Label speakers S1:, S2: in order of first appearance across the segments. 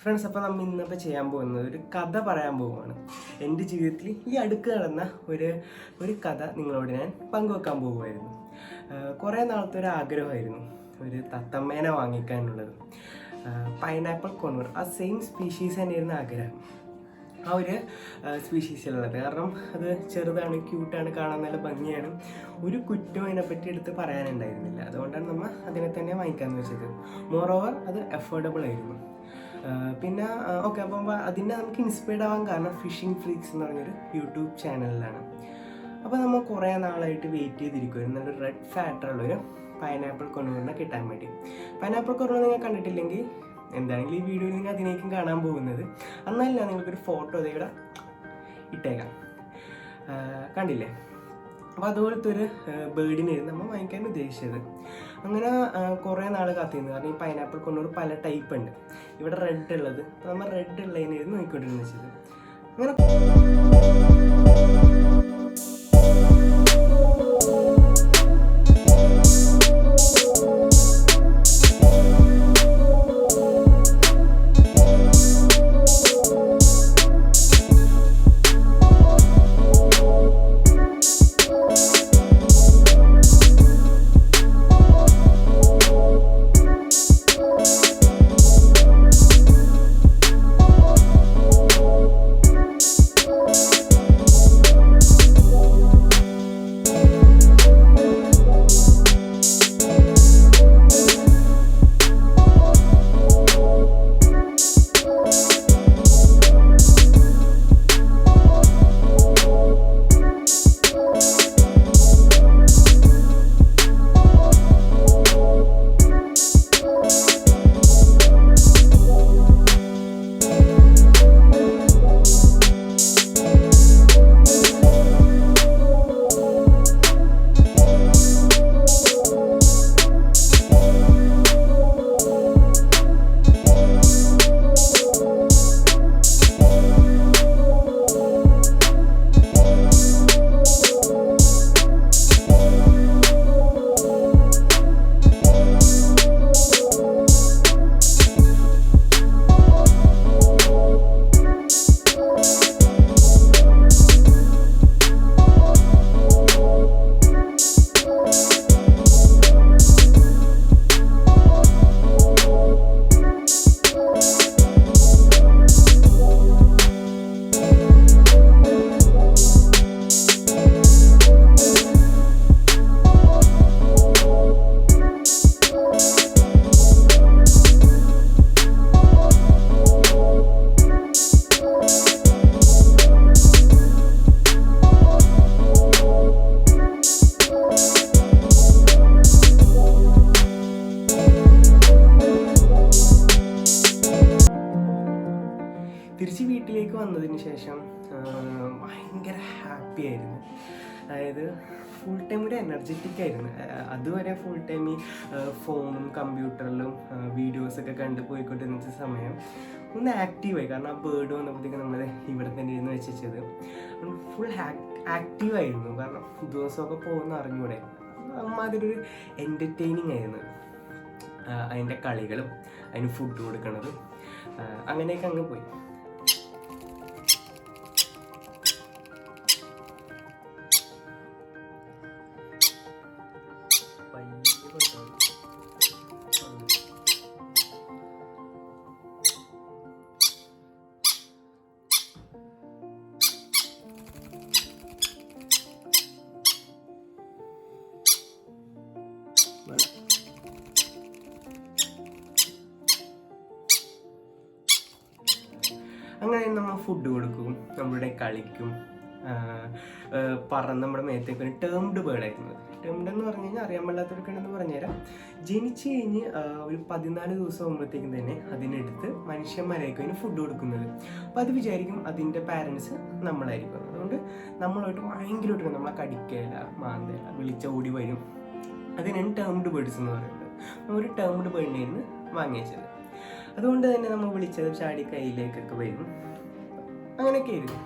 S1: Friends, അപ്പോൾ നമ്മൾ ഇന്നിപ്പോൾ ചെയ്യാൻ പോകുന്നത് ഒരു കഥ പറയാൻ പോവുകയാണ്. എൻ്റെ ജീവിതത്തിൽ ഈ അടുക്ക് നടന്ന ഒരു കഥ നിങ്ങളോട് ഞാൻ പങ്കുവെക്കാൻ പോവുമായിരുന്നു. കുറേ നാളത്തെ ഒരു ആഗ്രഹമായിരുന്നു ഒരു തത്തമ്മേനെ വാങ്ങിക്കാനുള്ളത്. പൈനാപ്പിൾ കൊണൂർ, ആ സെയിം സ്പീഷീസ് തന്നെയായിരുന്നു ആഗ്രഹം. ആ ഒരു സ്പീഷീസിലുള്ളത് കാരണം അത് ചെറുതാണ്, ക്യൂട്ടാണ്, കാണാൻ നല്ല ഭംഗിയാണ്. ഒരു കുറ്റവും അതിനെപ്പറ്റി എടുത്ത് പറയാനുണ്ടായിരുന്നില്ല. അതുകൊണ്ടാണ് നമ്മൾ അതിനെ തന്നെ വാങ്ങിക്കാമെന്ന് വെച്ചത്. മോറോവർ അത് അഫോർഡബിൾ ആയിരുന്നു. പിന്നെ ഓക്കെ, അപ്പം അതിനെ നമുക്ക് ഇൻസ്പയർഡ് ആവാൻ കാരണം ഫിഷിംഗ് ഫ്രീക്സ് എന്ന് പറഞ്ഞൊരു യൂട്യൂബ് ചാനലിലാണ്. അപ്പോൾ നമ്മൾ കുറേ നാളായിട്ട് വെയിറ്റ് ചെയ്തിരിക്കുമായിരുന്നു നല്ലൊരു റെഡ് ഫാറ്റുള്ളൊരു പൈനാപ്പിൾ കൊണൂറിനെ കിട്ടാൻ വേണ്ടി. പൈനാപ്പിൾ കൊണൂർ നിങ്ങൾ കണ്ടിട്ടില്ലെങ്കിൽ എന്താണെങ്കിലും ഈ വീഡിയോയിൽ നിങ്ങൾ അതിനേക്കും കാണാൻ പോകുന്നത്. എന്നാലും ഞാൻ നിങ്ങൾക്കൊരു ഫോട്ടോ ഇവിടെ ഇട്ടേക്കാം. കണ്ടില്ലേ? അപ്പോൾ അതുപോലത്തെ ഒരു ബേർഡിനായിരുന്നു നമ്മൾ വാങ്ങിക്കാൻ ഉദ്ദേശിച്ചത്. അങ്ങനെ കുറേ നാൾ കാത്തിരുന്നു. കാരണം ഈ പൈനാപ്പിൾ കൊണൂർ പല ടൈപ്പ് ഉണ്ട്. ഇവിടെ റെഡ് ഉള്ളത്, അപ്പോൾ നമ്മൾ റെഡ് ഉള്ളതിനായിരുന്നു നോക്കിക്കൊണ്ടിരുന്നത് വെച്ചത്. അങ്ങനെ തിരിച്ച് വീട്ടിലേക്ക് വന്നതിന് ശേഷം ഭയങ്കര ഹാപ്പി ആയിരുന്നു. അതായത് ഫുൾ ടൈം ഒരു എനർജറ്റിക് ആയിരുന്നു. അതുവരെ ഫുൾ ടൈം ഈ ഫോണും കമ്പ്യൂട്ടറിലും വീഡിയോസൊക്കെ കണ്ട് പോയിക്കൊണ്ടിരുന്ന സമയം ഒന്ന് ആക്റ്റീവായി. കാരണം ആ ബേർഡ് വന്നപ്പോഴത്തേക്ക് നമ്മൾ ഇവിടെ തന്നെ ഇരുന്ന് വെച്ചത് ഫുൾ ആക്റ്റീവായിരുന്നു. കാരണം ദിവസമൊക്കെ പോകുന്ന അറിഞ്ഞൂടെ, അമ്മാതിരൊരു എൻ്റർടൈനിങ് ആയിരുന്നു. അതിൻ്റെ കളികളും അതിന് ഫുഡ് കൊടുക്കണതും അങ്ങനെയൊക്കെ അങ്ങ് പോയി. അങ്ങനെ നമ്മൾ ഫുഡ് കൊടുക്കും, നമ്മളുടെ കളിക്കും. നമ്മുടെ മേത്തേക്ക് ഒരു ടേംഡ് ബേർഡായിരുന്നു. ടേംഡ് എന്ന് പറഞ്ഞു കഴിഞ്ഞാൽ അറിയാൻ പാടില്ലാത്തവർക്കുണ്ടെന്ന് പറഞ്ഞുതരാം. ജനിച്ചു കഴിഞ്ഞ് ഒരു 14 ദിവസം ആകുമ്പോഴത്തേക്കും തന്നെ അതിനെടുത്ത് മനുഷ്യന്മാരായിരിക്കും അതിന് ഫുഡ് കൊടുക്കുന്നത്. അപ്പോൾ അത് വിചാരിക്കും അതിൻ്റെ പാരൻസ് നമ്മളായിരിക്കും. അതുകൊണ്ട് നമ്മളായിട്ട് ഭയങ്കരമായിട്ട് നമ്മളെ കടിക്കല, മാന്തല, വിളിച്ച ഓടി വരും. അതിനാണ് ടേംഡ് ബേർഡ്സ് എന്ന് പറയുന്നത്. ഒരു ടേംഡ് ബേർഡിനായിരുന്നു വാങ്ങിച്ചത്. അതുകൊണ്ട് തന്നെ നമ്മൾ വിളിച്ചത് ചാടി കയ്യിലേക്കൊക്കെ വരും. അങ്ങനെയൊക്കെ ആയിരുന്നു.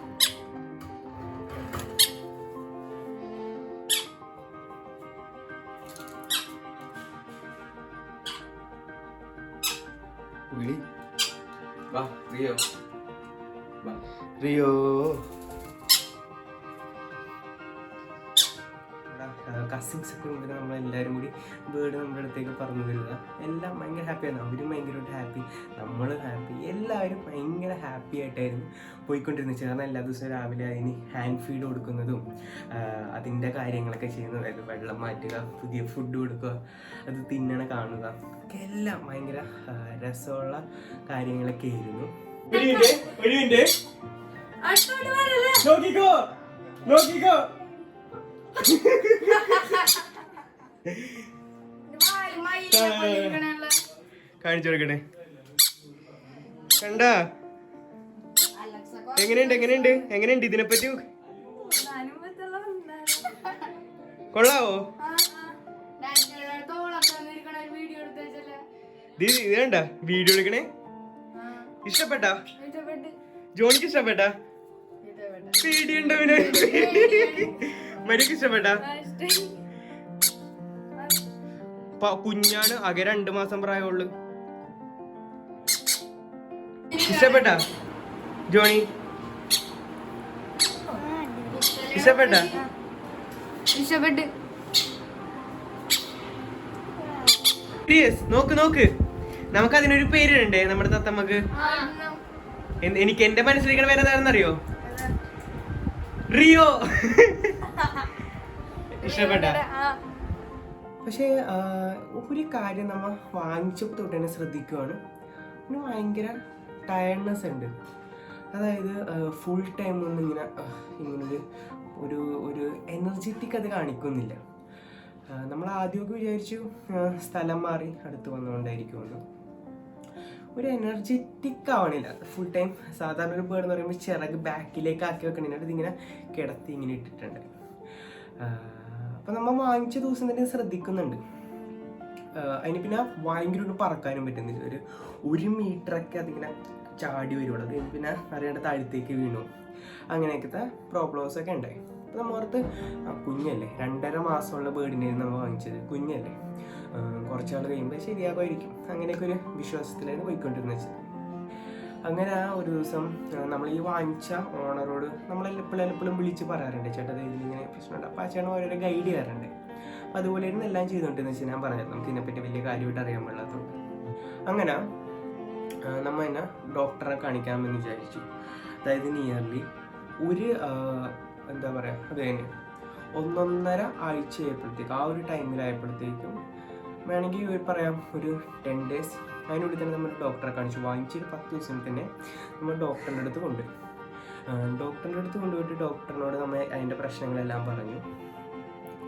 S1: റിയോ കസിൻസ് ഒക്കെ മുമ്പിൽ നമ്മളെല്ലാവരും കൂടി ബേർഡ് നമ്മുടെ അടുത്തേക്ക് പറഞ്ഞു തരിക. എല്ലാം ഭയങ്കര ഹാപ്പിയാണ്. അവരും ഭയങ്കരമായിട്ട് ഹാപ്പി, നമ്മളും ഹാപ്പി, എല്ലാവരും ഭയങ്കര ഹാപ്പി ആയിട്ടായിരുന്നു പോയിക്കൊണ്ടിരുന്നത്. കാരണം എല്ലാ ദിവസവും രാവിലെ അതിന് ഹാൻഡ് ഫീഡ് കൊടുക്കുന്നതും അതിൻ്റെ കാര്യങ്ങളൊക്കെ ചെയ്യുന്നത്, അതായത് വെള്ളം മാറ്റുക, പുതിയ ഫുഡ് കൊടുക്കുക, അത് തിന്നണ കാണുക, ഒക്കെ എല്ലാം ഭയങ്കര രസമുള്ള കാര്യങ്ങളൊക്കെ ആയിരുന്നു. നോക്കിക്കോ കാണിച്ചു കൊടുക്കട്ടെ. കണ്ടാ എങ്ങനെയുണ്ട് ഇതിനെപ്പറ്റി? കൊള്ളാവോ? ഇത് കണ്ട വീഡിയോ എടുക്കണേ. ഇഷ്ടപ്പെട്ടാ? ജോണിക്ക് ഇഷ്ടപ്പെട്ടാ? പേടിയുണ്ടോ? മരിക്ക് ഇഷ്ടപ്പെട്ടാ? കുഞ്ഞാണ്, ആകെ 2 മാസം പ്രായമുള്ളു. ഇഷ്ടപ്പെട്ടാ ജോണി? ഇഷ്ടപ്പെട്ടാ?
S2: ഇഷ്ടപ്പെട്ട്.
S1: നോക്ക് നമുക്ക് അതിനൊരു പേരിടണ്ടേ നമ്മുടെ തത്തമ്മക്ക്? എനിക്ക് എന്റെ മനസ്സിലിരിക്കണ പേര് എന്താണെന്നറിയോ? റിയോ. ഇഷ്ടപ്പെട്ട? പക്ഷേ ഒരു കാര്യം നമ്മൾ വാങ്ങിച്ചപ്പോൾ തൊട്ട് തന്നെ ശ്രദ്ധിക്കുവാണ്, പിന്നെ ഭയങ്കര ടയർഡ്നെസ് ഉണ്ട്. അതായത് ഫുൾ ടൈം ഒന്നും ഇങ്ങനൊരു ഒരു എനർജറ്റിക് അത് കാണിക്കുന്നില്ല. നമ്മൾ ആദ്യമൊക്കെ വിചാരിച്ചു സ്ഥലം മാറി അടുത്ത് വന്നുകൊണ്ടായിരിക്കുമെന്ന്. ഒരു എനർജറ്റിക് ആവണില്ല ഫുൾ ടൈം. സാധാരണ ഒരു ബേർഡ് എന്ന് പറയുമ്പോൾ ചിറക് ബാക്കിലേക്ക് ആക്കി വെക്കണേനായിട്ട് ഇതിങ്ങനെ കിടത്തി ഇങ്ങനെ ഇട്ടിട്ടുണ്ട്. അപ്പം നമ്മൾ വാങ്ങിച്ച ദിവസം തന്നെ ശ്രദ്ധിക്കുന്നുണ്ട്. അതിന് പിന്നെ ഭയങ്കര പറക്കാനും പറ്റുന്നില്ല. 1 മീറ്ററൊക്കെ അതിങ്ങനെ ചാടി വരുവുള്ളൂ. അത് പിന്നെ അറിയാണ്ട് താഴത്തേക്ക് വീണു. അങ്ങനെയൊക്കെ പ്രോബ്ലംസ് ഒക്കെ ഉണ്ടായി. അപ്പം നമ്മൾ ഓർത്ത് കുഞ്ഞല്ലേ, 2.5 മാസമുള്ള ബേർഡിനെയാണ് നമ്മൾ വാങ്ങിച്ചത്, കുഞ്ഞല്ലേ, കുറച്ചാൾ കഴിയുമ്പോൾ ശരിയാകുമായിരിക്കും, അങ്ങനെയൊക്കെ ഒരു വിശ്വാസത്തിലായിരുന്നു പോയിക്കൊണ്ടിരുന്നത്. അങ്ങനെ ഒരു ദിവസം നമ്മൾ ഈ വാങ്ങിച്ച ഓണറോട് നമ്മളെപ്പോഴും വിളിച്ച് പറയാറുണ്ട്, ചേട്ടാ ഇതിലിങ്ങനെ പ്രശ്നമുണ്ട്. അപ്പോൾ ആ ചേട്ടൻ ഓരോരോ ഗൈഡ് ചെയ്യാറുണ്ട്. അപ്പോൾ അതുപോലെയായിരുന്നു എല്ലാം ചെയ്തുകൊണ്ടിരുന്നത് വെച്ചാൽ ഞാൻ പറഞ്ഞത് നമുക്ക് ഇതിനെപ്പറ്റി വലിയ കാര്യമായിട്ട് അറിയാൻ പാടില്ലാത്തതുകൊണ്ട്. അങ്ങനെ നമ്മൾ തന്നെ ഡോക്ടറെ കാണിക്കാമെന്ന് വിചാരിച്ചു. അതായത് നിയർലി എന്താ പറയുക, അത് തന്നെ 1.5 ആഴ്ച ആയപ്പോഴത്തേക്കും, ആ ഒരു ടൈമിലായപ്പോഴത്തേക്കും വേണമെങ്കിൽ പറയാം ഒരു 10 ഡേയ്സ് അതിനുള്ളിൽ തന്നെ നമ്മൾ ഡോക്ടറെ കാണിച്ചു. വാങ്ങിച്ചൊരു 10 ദിവസം തന്നെ നമ്മൾ ഡോക്ടറിൻ്റെ അടുത്ത് കൊണ്ടുപോയിട്ട് ഡോക്ടറിനോട് നമ്മൾ അതിൻ്റെ പ്രശ്നങ്ങളെല്ലാം പറഞ്ഞു.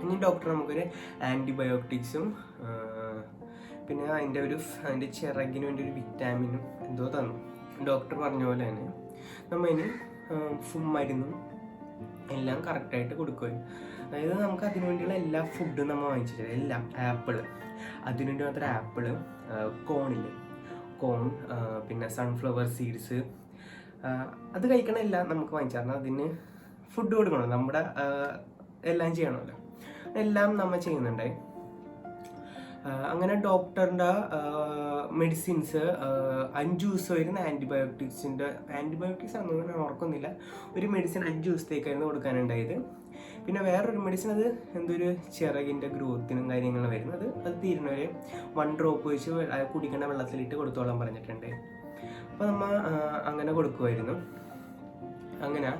S1: ഇനി ഡോക്ടർ നമുക്കൊരു ആൻറ്റിബയോട്ടിക്സും പിന്നെ അതിൻ്റെ ചിറകിന് വേണ്ടി ഒരു വിറ്റാമിനും എന്തോ തന്നു. ഡോക്ടർ പറഞ്ഞ പോലെ തന്നെ നമ്മൾ അതിന് മരുന്നും എല്ലാം കറക്റ്റായിട്ട് കൊടുക്കുമായിരുന്നു. അതായത് നമുക്ക് അതിനു വേണ്ടിയുള്ള എല്ലാ ഫുഡും നമ്മൾ വാങ്ങിച്ചിട്ട്, എല്ലാം ആപ്പിള്, അതിനുവേണ്ടി മാത്രം ആപ്പിള്, കോൺ, പിന്നെ സൺഫ്ലവർ സീഡ്സ്, അത് കഴിക്കണ എല്ലാം നമുക്ക് വാങ്ങിച്ചു. കാരണം അതിന് ഫുഡ് കൊടുക്കണം, നമ്മുടെ എല്ലാം ചെയ്യണമല്ലോ, എല്ലാം നമ്മൾ ചെയ്യുന്നുണ്ടായി. അങ്ങനെ ഡോക്ടറിൻ്റെ മെഡിസിൻസ് 5 ദിവസമായിരുന്നു. ആൻറ്റിബയോട്ടിക്സ് ആണെന്ന് ഞാൻ ഓർക്കുന്നില്ല. ഒരു മെഡിസിൻ 5 ദിവസത്തേക്കായിരുന്നു കൊടുക്കാനുണ്ടായത്. പിന്നെ വേറൊരു മെഡിസിൻ, അത് എന്തൊരു ചിറകിൻ്റെ ഗ്രോത്തിനും കാര്യങ്ങളും വരുന്നത്, അത് തീരുന്നവരെ 1 ഡ്രോപ്പ് വെച്ച് കുടിക്കേണ്ട വെള്ളത്തിലിട്ട് കൊടുത്തോളാൻ പറഞ്ഞിട്ടുണ്ട്. അപ്പോൾ നമ്മൾ അങ്ങനെ കൊടുക്കുമായിരുന്നു. അങ്ങനെ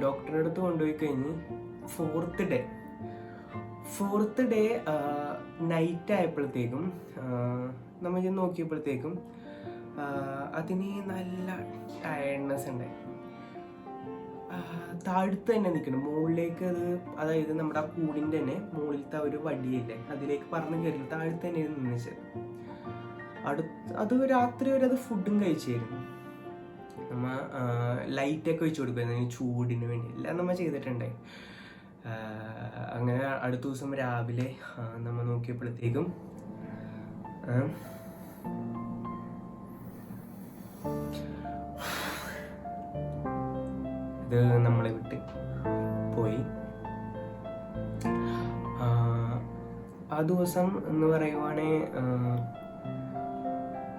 S1: ഡോക്ടറുടെ അടുത്ത് കൊണ്ടുപോയി കഴിഞ്ഞ് 4th ഡേ നൈറ്റ് ആയപ്പോഴത്തേക്കും നമ്മൾ നോക്കിയപ്പോഴത്തേക്കും അതിന് നല്ല ടയർഡ്നെസ് ഉണ്ടായി. താഴത്ത് തന്നെ നിൽക്കണം, മുകളിലേക്ക് അതായത് നമ്മുടെ ആ കൂടിൻ്റെ തന്നെ മുകളിലത്തെ ഒരു വടിയല്ലേ, അതിലേക്ക് പറന്ന് കയറില്ല, താഴത്ത് തന്നെ നിന്നിച്ച്. അത് രാത്രി വരെ അത് ഫുഡും കഴിച്ചായിരുന്നു. നമ്മൾ ലൈറ്റൊക്കെ വെച്ച് കൊടുക്കുമായിരുന്നു ചൂടിന് വേണ്ടി, എല്ലാം നമ്മൾ ചെയ്തിട്ടുണ്ടായി. അങ്ങനെ അടുത്ത ദിവസം രാവിലെ നമ്മൾ നോക്കിയപ്പോഴത്തേക്കും ഇത് നമ്മളെ വിട്ട് പോയി. ആ ദിവസം എന്ന് പറയുവാണെങ്കിൽ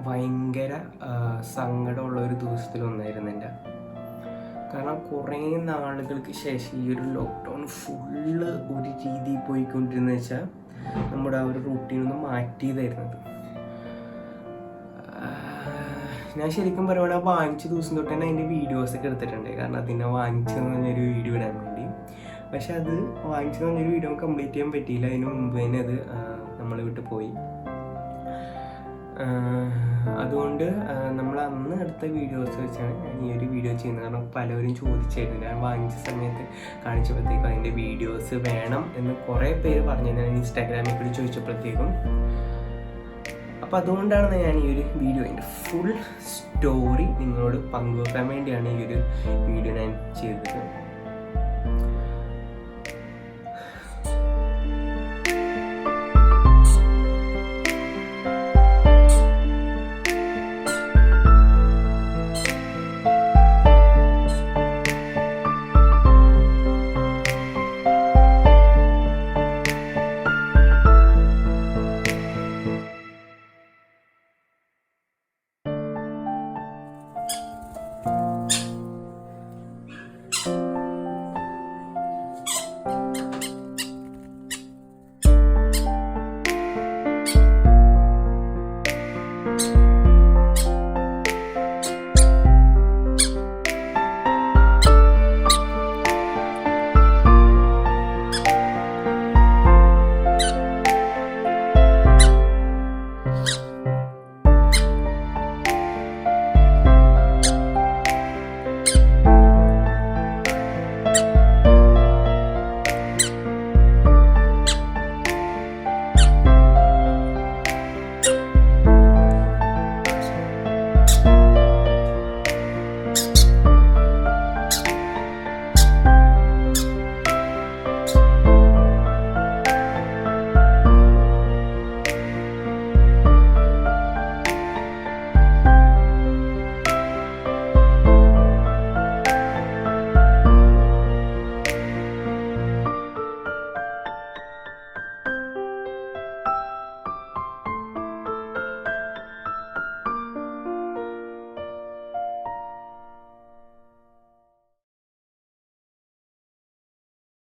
S1: ഭയങ്കര സങ്കടമുള്ള ഒരു ദിവസത്തിലൊന്നായിരുന്നു എൻ്റെ. കാരണം കുറേ നാളുകൾക്ക് ശേഷം ഈ ഒരു ലോക്ക്ഡൗൺ ഫുള്ള് ഒരു രീതിയിൽ പോയിക്കൊണ്ടിരുന്ന വെച്ചാൽ നമ്മുടെ ആ ഒരു റൂട്ടീനൊന്ന് മാറ്റിയതായിരുന്നത്. ഞാൻ ശരിക്കും പറയുകയാണെങ്കിൽ വാങ്ങിച്ച ദിവസം തൊട്ട് തന്നെ അതിൻ്റെ വീഡിയോസൊക്കെ എടുത്തിട്ടുണ്ട്. കാരണം അതിനെ വാങ്ങിച്ചെന്ന് പറഞ്ഞൊരു വീഡിയോ ഇടാൻ വേണ്ടി. പക്ഷെ അത് വാങ്ങിച്ചെന്ന് പറഞ്ഞൊരു വീഡിയോ കംപ്ലീറ്റ് ചെയ്യാൻ പറ്റിയില്ല. അതിന് മുമ്പ് തന്നെ അത് നമ്മൾ വിട്ട് പോയി. അതുകൊണ്ട് നമ്മൾ അന്ന് എടുത്ത വീഡിയോസ് വെച്ചാണ് ഞാൻ ഈ ഒരു വീഡിയോ ചെയ്യുന്നത്. കാരണം പലവരും ചോദിച്ചായിരുന്നു, ഞാൻ വാങ്ങിച്ച സമയത്ത് കാണിച്ചപ്പോഴത്തേക്കും അതിൻ്റെ വീഡിയോസ് വേണം എന്ന് കുറേ പേര് പറഞ്ഞു. ഞാൻ ഇൻസ്റ്റാഗ്രാമിൽ കൂടി ചോദിച്ചപ്പോഴത്തേക്കും. അപ്പോൾ അതുകൊണ്ടാണ് ഞാൻ ഈ ഒരു വീഡിയോ അതിൻ്റെ ഫുൾ സ്റ്റോറി നിങ്ങളോട് പങ്കുവെക്കാൻ വേണ്ടിയാണ് ഈ ഒരു വീഡിയോ ഞാൻ ചെയ്തത്.